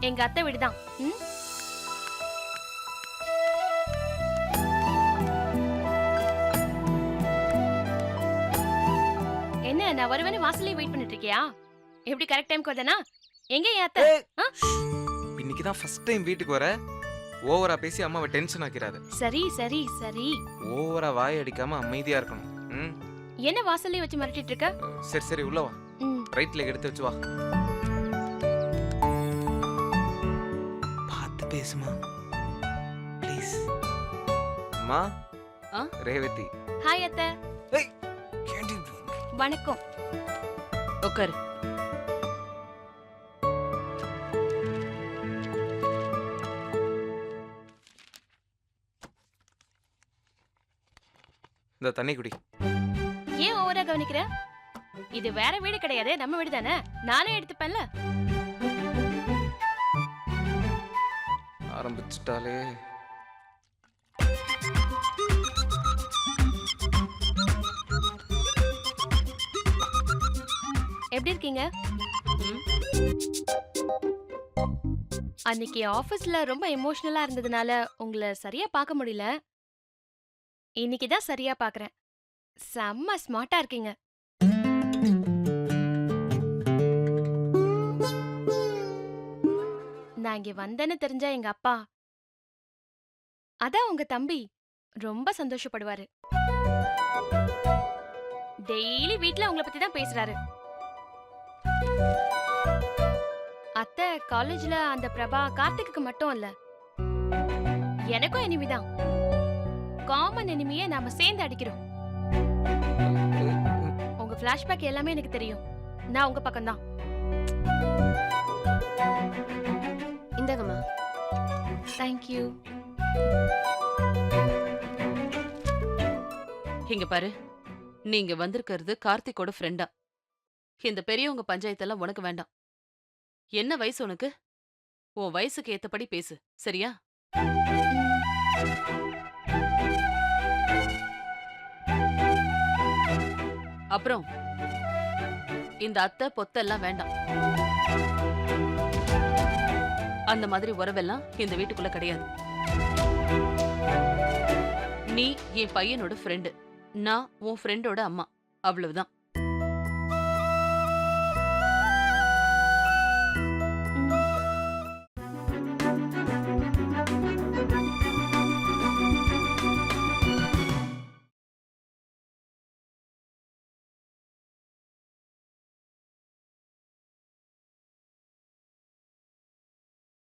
எங்க அத்தை வீடுதான். என்ன நான் வருவேன்னு வாசல்லே வெயிட் பண்ணிட்டு இருக்கியா? எப்படி கரெக்ட் டைம்க்கு வரதனா? எங்க என் அத்தை? இன்னைக்கு தான் ஃபர்ஸ்ட் டைம் வீட்டுக்கு வர. ஓவரா பேசி அம்மாவை டென்ஷன் ஆக்கிராத. சரி சரி சரி. ஓவரா வாய் அடிக்காம அமைதியா இருக்கணும். என்ன வாசல்லே வச்சு மிரட்டிட்டு இருக்க? சரி சரி உள்ள வா. ரைட் லெக் எடுத்து வச்சு வா. பாத்து பேசுமா ப்ளீஸ். அம்மா. ரேவதி. ஹாய் அத்தை. ஏய் கேண்டீன். வணக்கம். உட்காரு. இந்த தண்ணி குடி. ஏன் ஓவரா கவனிக்கிற? இது வேற வீடு கிடையாது, நம்ம வீடு தானே. நானே எடுத்துப்பேன்ல. ஆரம்பிச்சிட்டாலே. எப்படி இருக்கீங்க? அன்னைக்கு ஆபீஸ்ல ரொம்ப எமோஷனலா இருந்ததுனால உங்களை சரியா பார்க்க முடியல. இன்னைக்கு தான் சரியா பார்க்கறேன். செம்ம ஸ்மார்ட்டா இருக்கீங்க. நான் இங்க வந்தேன்னு தெரிஞ்சா எங்க அப்பா, அதான் உங்க தம்பி ரொம்ப சந்தோஷப்படுவாரு. டெய்லி வீட்ல உங்களை பத்தி தான் பேசுறாரு. அத்தை காலேஜ்ல அந்த பிரபா கார்த்திக்கு மட்டும் இல்ல, எனக்கும் எனிமிதான். காமன் எனிமியை நாம சேர்ந்து அடிக்கிறோம். உங்க பிளாஷ்பேக் எல்லாமே எனக்கு தெரியும். நான் உங்க பக்கம் தான். இந்தாங்கம்மா. தேங்க்யூ. இங்க பாரு, நீங்க வந்திருக்கிறது கார்த்திகோட ஃப்ரெண்டா. இந்த பெரியவங்க பஞ்சாயத்தெல்லாம் உனக்கு வேண்டாம். என்ன வயசு உனக்கு? உன் வயசுக்கு ஏத்தபடி பேசு, சரியா? அப்புறம் இந்த அத்தை பொத்தெல்லாம் வேண்டாம். அந்த மாதிரி உறவெல்லாம் இந்த வீட்டுக்குள்ள கிடையாது. நீ என் பையனோட ஃப்ரெண்டு, நான் உன் ஃப்ரெண்டோட அம்மா, அவ்வளவுதான்.